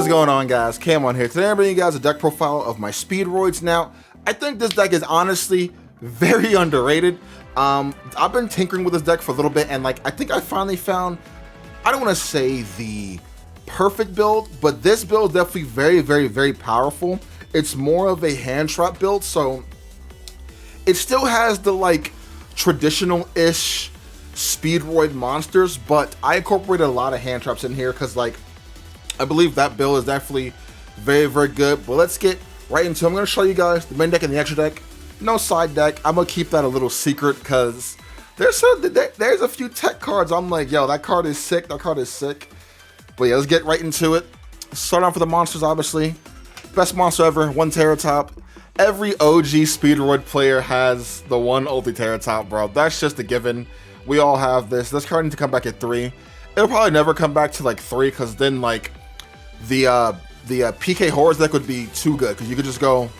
What is going on, guys? Kamon here. Today I'm bringing you guys a deck profile of my speedroids. Now, I think this deck is honestly very underrated. I've been tinkering with this deck for a little bit, and I think I finally found, I don't want to say the perfect build, but this build is definitely very powerful. It's more of a hand trap build, so it still has the traditional-ish speedroid monsters, but I incorporated a lot of hand traps in here because I believe that build is definitely very good. But let's get right into it. I'm going to show you guys the main deck and the extra deck. No side deck. I'm going to keep that a little secret because there's a few tech cards I'm like, yo, that card is sick. That card is sick. But yeah, let's get right into it. Start off with the monsters, obviously. Best monster ever, 1 Terratop. Every OG speedroid player has the 1 ulti Terratop, bro. That's just a given. We all have this. This card needs to come back at 3. It'll probably never come back to 3 because then the PK Horrors deck would be too good because you could just go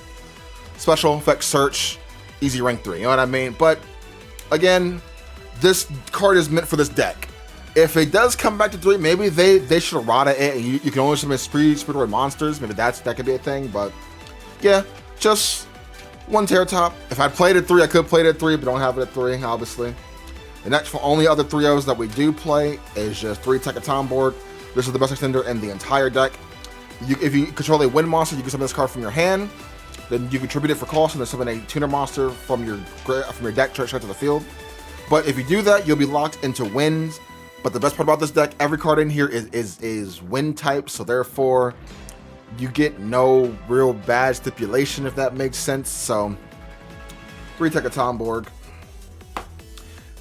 special effect search, easy rank 3. You know what I mean? But again, this card is meant for this deck. If it does come back to 3, maybe they should errata it and you can only summon speedroid monsters. Maybe that could be a thing. But yeah, just 1 Terratop. If I played at 3, I could play it at 3, but don't have it at 3, obviously. The next only other 3-0s that we do play is just 3 Tekaton board. This is the best extender in the entire deck. If you control a wind monster, you can summon this card from your hand. Then you contribute it for cost and then summon a tuner monster from your deck straight to the field. But if you do that, you'll be locked into winds. But the best part about this deck, every card in here is wind type, so therefore you get no real bad stipulation, if that makes sense. So 3 Tekaton board.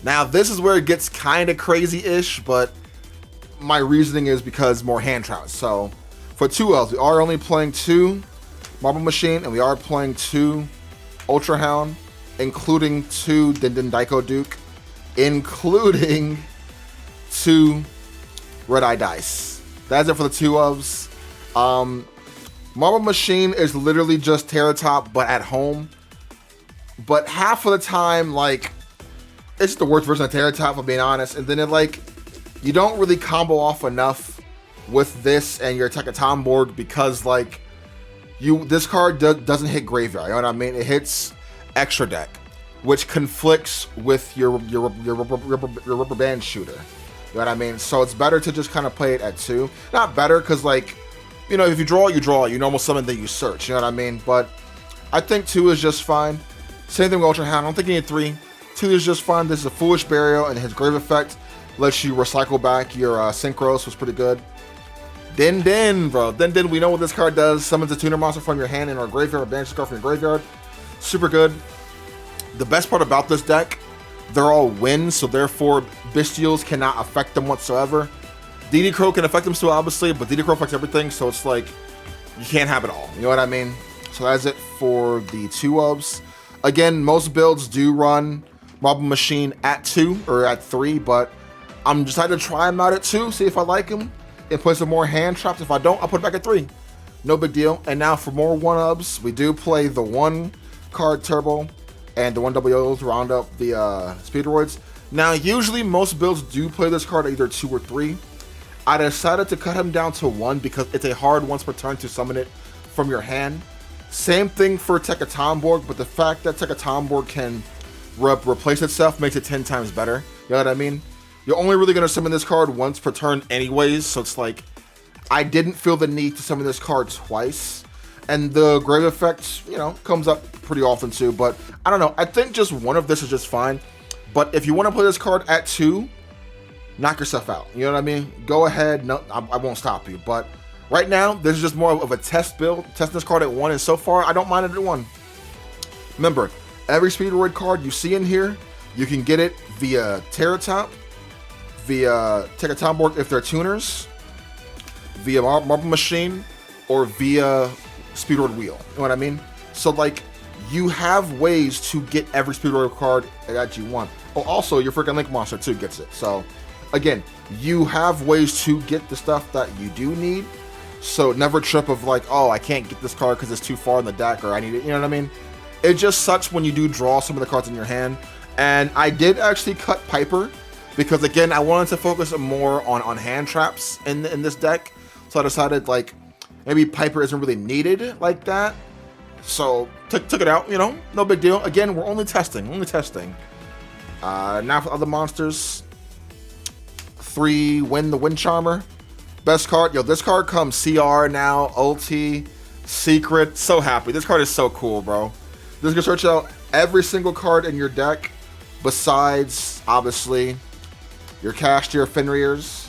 Now, this is where it gets kind of crazy-ish, but my reasoning is because more hand traps. So, for 2Ls, we are only playing 2 Marble Machine, and we are playing 2 Ultra Hound, including 2 Din Daiko Duke, including 2 Red Eye Dice. That's it for the 2Ofs. Marble Machine is literally just Terratop, but at home. But half of the time, it's the worst version of Terratop, if I'm being honest. And then you don't really combo off enough with this and your Tekaton board because this card doesn't hit graveyard. You know what I mean? It hits extra deck, which conflicts with your rubber band shooter. You know what I mean? So it's better to just kind of play it at 2. Not better because if you draw, you draw. You normal summon, then you search. You know what I mean? But I think 2 is just fine. Same thing with Ultra Hound. I don't think you need 3. 2 is just fine. This is a Foolish Burial, and his Grave Effect lets you recycle back your Synchros, was pretty good. Din, bro. Din, we know what this card does. Summons a tuner monster from your hand in our graveyard, or banishes card from your graveyard. Super good. The best part about this deck, they're all wins, so therefore Bestials cannot affect them whatsoever. DD Crow can affect them still, obviously, but DD Crow affects everything, so it's you can't have it all. You know what I mean? So that's it for the 2-Ofs. Again, most builds do run Marble Machine at 2 or at 3, but I'm decided to try them out at 2, see if I like them, and play some more hand traps. If I don't, I'll put it back at 3. No big deal. And now for more 1-Ofs, we do play the 1 card Turbo and the 1 WO to round up the speedroids. Now, usually most builds do play this card at either 2 or 3. I decided to cut him down to 1 because it's a hard once per turn to summon it from your hand. Same thing for Tekaton board, but the fact that Tekaton board can replace itself makes it 10 times better. You know what I mean? You're only really going to summon this card once per turn anyways, so it's I didn't feel the need to summon this card twice. And the Grave Effect, comes up pretty often too, but I don't know. I think just 1 of this is just fine. But if you want to play this card at 2, knock yourself out. You know what I mean? Go ahead. No, I won't stop you. But right now, this is just more of a test build. Testing this card at 1, and so far, I don't mind it at 1. Remember, every speedroid card you see in here, you can get it via Terratop, via Tekaton board if they're tuners, via Marble Machine, or via speedroid wheel. You know what I mean? So you have ways to get every speedroid card that you want. Oh, also your freaking Link monster too gets it. So again, you have ways to get the stuff that you do need. So never trip of oh, I can't get this card because it's too far in the deck, or I need it. You know what I mean? It just sucks when you do draw some of the cards in your hand. And I did actually cut Piper because again, I wanted to focus more on hand traps in this deck. So I decided maybe Piper isn't really needed like that. So took it out, you know, no big deal. Again, we're only testing, Now for other monsters. 3, Win the Wind Charmer. Best card. Yo, this card comes CR now, ulti, secret. So happy. This card is so cool, bro. This can search out every single card in your deck besides, obviously, your Castier Fenrir's.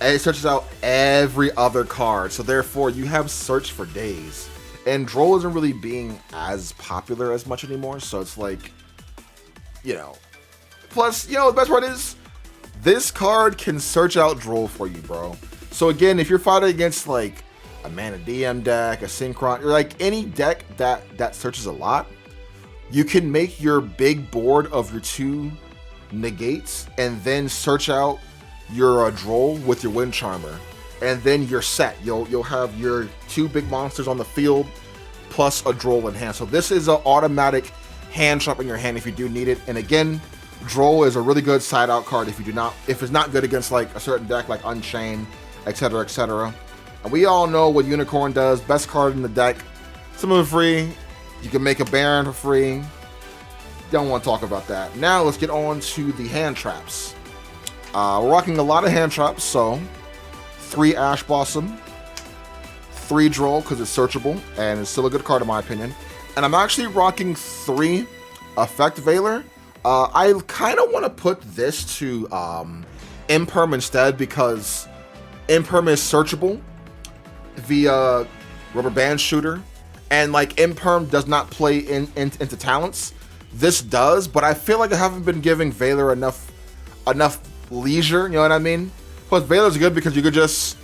And it searches out every other card. So therefore, you have search for days. And Droll isn't really being as popular as much anymore. So it's like, you know. Plus, you know, the best part is, this card can search out Droll for you, bro. So again, if you're fighting against like a Mana DM deck, a Synchron, or like any deck that searches a lot, you can make your big board of your 2 negates and then search out your Droll with your Wind Charmer, and then you're set. You'll have your 2 big monsters on the field plus a Droll in hand. So this is an automatic hand trap in your hand if you do need it. And again, Droll is a really good side out card if it's not good against like a certain deck like Unchained, etc., etc. And we all know what Unicorn does. Best card in the deck. Some of it free. You can make a Baron for free. Don't want to talk about that. Now let's get on to the hand traps. We're rocking a lot of hand traps. So 3 Ash Blossom, 3 Droll because it's searchable and it's still a good card in my opinion. And I'm actually rocking 3 Effect Veiler. I kind of want to put this to Imperm instead because Imperm is searchable via Rubber Band Shooter, and like Imperm does not play into talents. This does, but I feel like I haven't been giving Veiler enough leisure. You know what I mean? Plus Veiler's good because you could just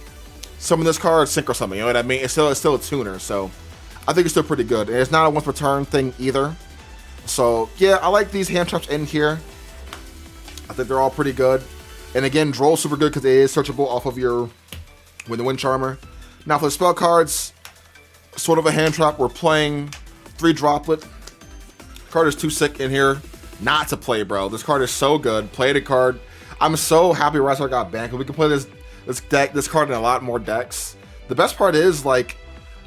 summon this card, synchro summon. You know what I mean? It's still a tuner, so I think it's still pretty good. And it's not a once per turn thing either. So yeah, I like these hand traps in here. I think they're all pretty good. And again, Droll's super good because it is searchable off of your Win the Wind Charmer. Now for the spell cards, sort of a hand trap. We're playing 3 Droplet. Card is too sick in here not to play, bro. This card is so good. Play the card. I'm so happy Riser got banned because we can play this card in a lot more decks. The best part is like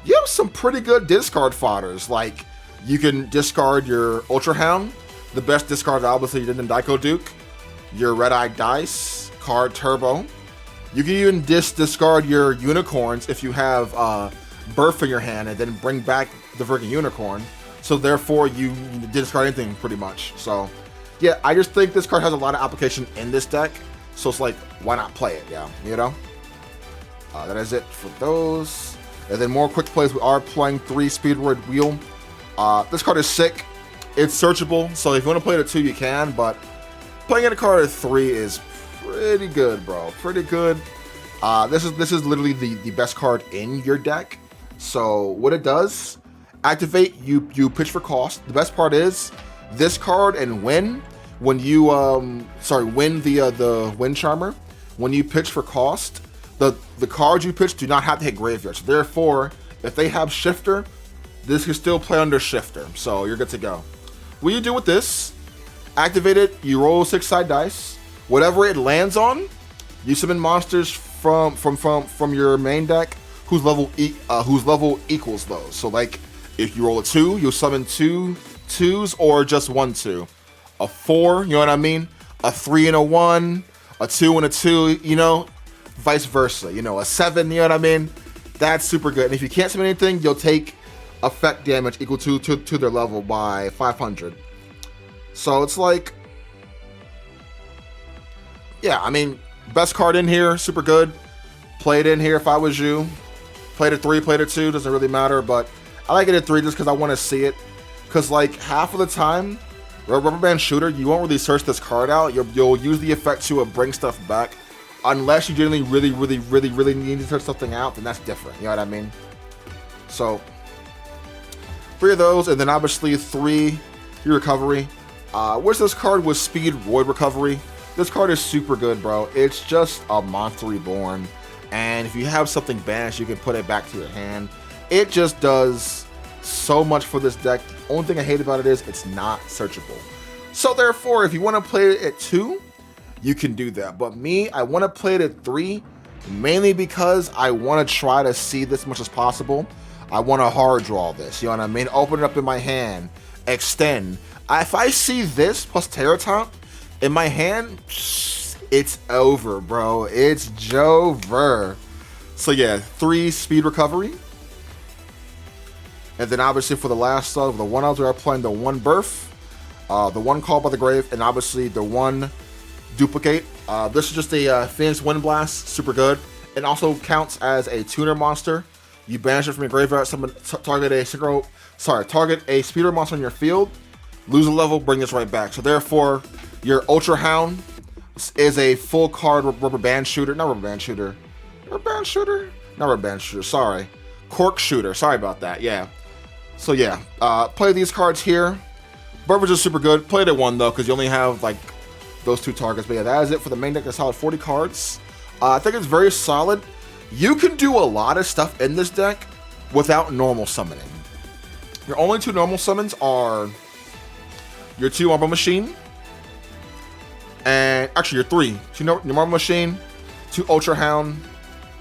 you have some pretty good discard fodders. Like you can discard your Ultra Hound. The best discard obviously you did in Daiko Duke. Your Red Eye Dice, card Turbo. You can even discard your Unicorns if you have Birth in your hand and then bring back the freaking Unicorn. So therefore you discard anything pretty much. So yeah, I just think this card has a lot of application in this deck. So it's like, why not play it? Yeah, you know? That is it for those. And then more quick plays. We are playing 3 Speedroid Wheel. This card is sick. It's searchable. So if you want to play it at 2, you can. But playing a card at 3 is pretty good, bro. Pretty good. This is literally the best card in your deck. So what it does, activate, you pitch for cost. The best part is this card and win when you win the Wind Charmer. When you pitch for cost, the cards you pitch do not have to hit graveyard. So therefore, if they have Shifter, this can still play under Shifter. So you're good to go. What you do with this, activate it, you roll 6 side dice. Whatever it lands on, you summon monsters from your main deck whose level equals those. So like if you roll a 2, you'll summon 2 2s or just 1 2. A 4, you know what I mean? A 3 and a 1, a 2 and a 2, you know, vice versa. You know, a 7, you know what I mean? That's super good. And if you can't summon anything, you'll take effect damage equal to their level by 500. So it's like, yeah, I mean, best card in here, super good. Play it in here if I was you. Played it 3, played it 2, doesn't really matter, but I like it at 3 just because I want to see it. Because like half of the time, Rubber Band Shooter, you won't really search this card out. You'll use the effect to bring stuff back. Unless you generally really need to search something out, then that's different. You know what I mean? So 3 of those, and then obviously 3 recovery. Wish this card was Speedroid Recovery. This card is super good, bro. It's just a monster reborn. And if you have something banished, you can put it back to your hand. It just does so much for this deck. The only thing I hate about it is it's not searchable. So therefore, if you want to play it at 2, you can do that. But me, I want to play it at 3 mainly because I want to try to see this as much as possible. I want to hard draw this, you know what I mean? Open it up in my hand, extend. If I see this plus Terratop in my hand, it's over, bro. It's Jover. So yeah, 3 speed recovery. And then obviously for the last the 1 outs, we are playing the 1 birth, the 1 call by the grave, and obviously the 1 duplicate. This is just a Phoenix Wind Blast, super good. It also counts as a tuner monster. You banish it from your graveyard, target a speeder monster on your field, lose a level, bring this right back. So therefore, your Ultra Hound is a full card rubber band shooter, sorry. Cork shooter, sorry about that, yeah. So yeah, play these cards here. Burbage is super good. Play it 1 though, because you only have like those 2 targets. But yeah, that is it for the main deck. A solid 40 cards. I think it's very solid. You can do a lot of stuff in this deck without normal summoning. Your only 2 normal summons are your 2 Marble Machine, and actually your 3. Your Marble Machine, 2 Ultra Hound,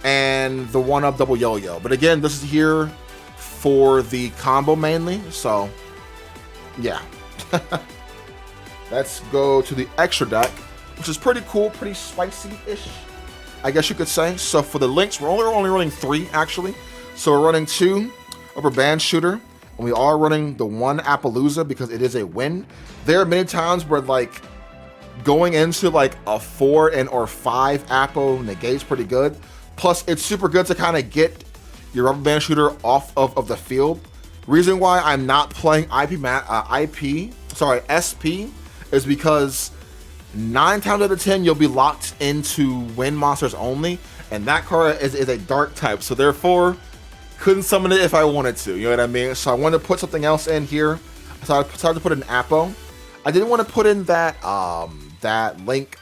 and the 1-up double Yo-Yo. But again, this is here for the combo mainly, so yeah. Let's go to the extra deck, which is pretty cool, pretty spicy-ish, I guess you could say. So for the links, we're only running 3 actually. So we're running 2 Rubber Band Shooter, and we are running the 1 Appaloosa because it is a win. There are many times where like going into like a 4 and or 5 Appo negates pretty good. Plus, it's super good to kind of get your Rubber Band Shooter off of the field. Reason why I'm not playing SP is because 9 times out of 10 you'll be locked into wind monsters only, and that card is a dark type, so therefore couldn't summon it if I wanted to, you know what I mean? So I wanted to put something else in here, so I decided to put an Appo. I didn't want to put in that that Link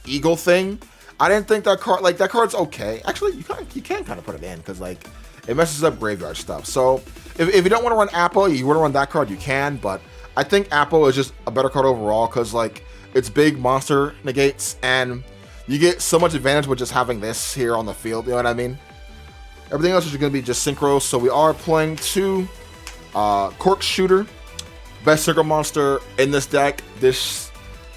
Eagle thing. I didn't think that card, like, that card's okay. Actually, you can kind of put it in because like it messes up graveyard stuff. So if you don't want to run Appo, you want to run that card, you can. But I think Appo is just a better card overall because like it's big monster negates and you get so much advantage with just having this here on the field. You know what I mean? Everything else is going to be just synchro. So we are playing 2 Cork Shooter, best synchro monster in this deck. This,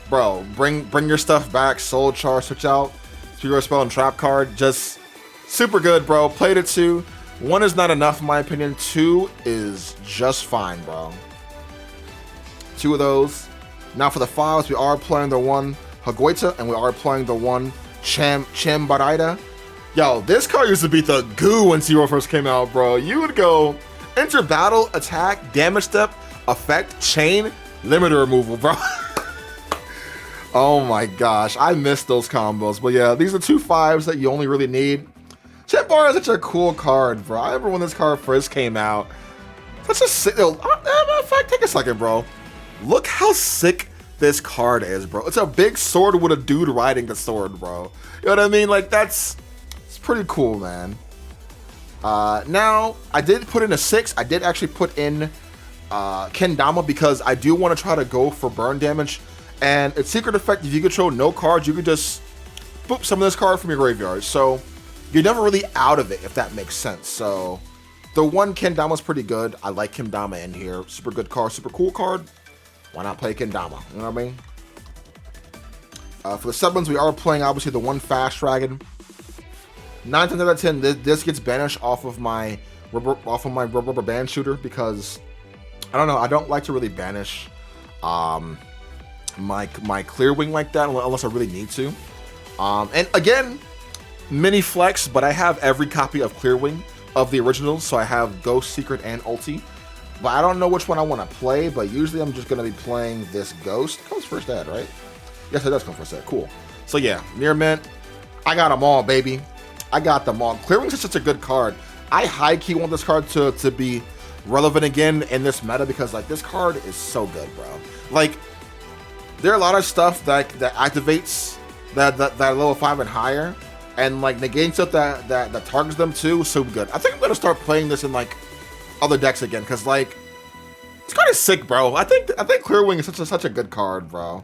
bro, bring your stuff back. Soul Charge, switch out Hero Spell and Trap card. Just super good, bro. Played it 2. 1 is not enough in my opinion. 2 is just fine, bro. 2 of those. Now for the files, we are playing the 1 Hagoita and we are playing the 1 Chambaraida. Yo, this card used to be the goo when Zero first came out, bro. You would go enter battle, attack, damage step, effect, chain, limiter removal, bro. Oh my gosh, I missed those combos. But yeah, these are 2 5s that you only really need. Chambara is such a cool card, bro. I remember when this card first came out. Such a sick. Matter of fact, take a second, bro. Look how sick this card is, bro. It's a big sword with a dude riding the sword, bro. You know what I mean? Like, it's pretty cool, man. Now, I did put in a 6. I did actually put in Kendama because I do want to try to go for burn damage. And its secret effect, if you control no cards, you could just boop some of this card from your graveyard. So you're never really out of it, if that makes sense. So the 1 Kendama is pretty good. I like Kendama in here. Super good card, super cool card. Why not play Kendama? You know what I mean? For the summons, we are playing obviously the 1 Fast Dragon. 9 times out of 10, this gets banished off of my rubber band shooter because I don't know. I don't like to really banish my clear wing like that unless I really need to. And again, mini flex, but I have every copy of Clear Wing of the originals, so I have Ghost, Secret, and Ulti. But I don't know which one I want to play, but usually I'm just going to be playing this Ghost. It comes first ad, right? Yes, it does come first ad. Cool. So yeah, Near Mint. I got them all, baby. I got them all. Clear Wings is such a good card. I high-key want this card to be relevant again in this meta because, like, this card is so good, bro. Like, there are a lot of stuff that activates that level 5 and higher, and, like, negating stuff that targets them, too, so good. I think I'm going to start playing this in, like, other decks again because, like, it's kind of sick, bro. I think Clear Wing is such a good card, bro.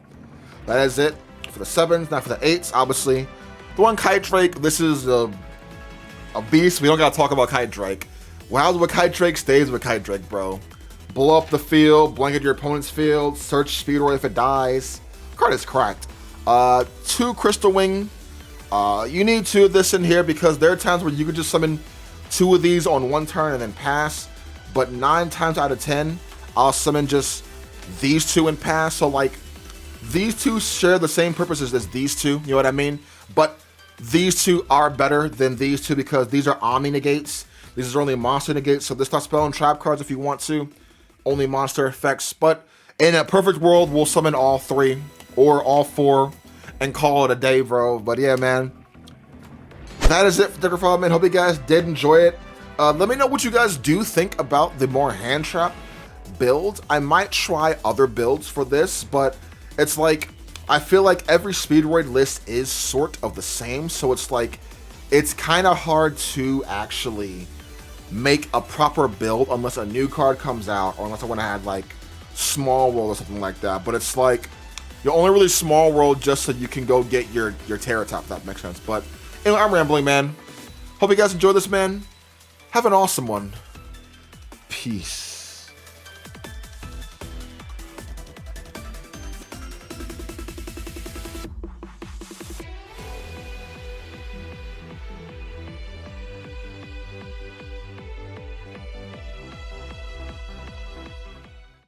That is it for the 7s. Now for the 8s, obviously, The one Kite Drake, this is a beast. We don't gotta talk about Kite Drake. What happens with Kite Drake stays with Kite Drake, bro. Blow up the field, blanket your opponent's field, search Speedroid if it dies. Card is cracked. 2 Crystal Wing. You need 2 of this in here because there are times where you could just summon 2 of these on one turn and then pass. But 9 times out of 10, I'll summon just these 2 and pass. So like, these 2 share the same purposes as these 2, you know what I mean? But these 2 are better than these 2 because these are Omni negates. These are only monster negates, so this not spell and trap cards if you want to. Only monster effects. But in a perfect world, we'll summon all 3 or all 4 and call it a day, bro. But yeah, man. That is it for Deck Profile, man. Hope you guys did enjoy it. Let me know what you guys do think about the more hand trap build. I might try other builds for this, but it's like, I feel like every Speedroid list is sort of the same, so it's like, it's kind of hard to actually make a proper build unless a new card comes out, or unless I want to add like Small World or something like that. But it's like, you're only really Small World just so you can go get your Terratop, if that makes sense. But anyway, I'm rambling, man. Hope you guys enjoyed this, man. Have an awesome one. Peace.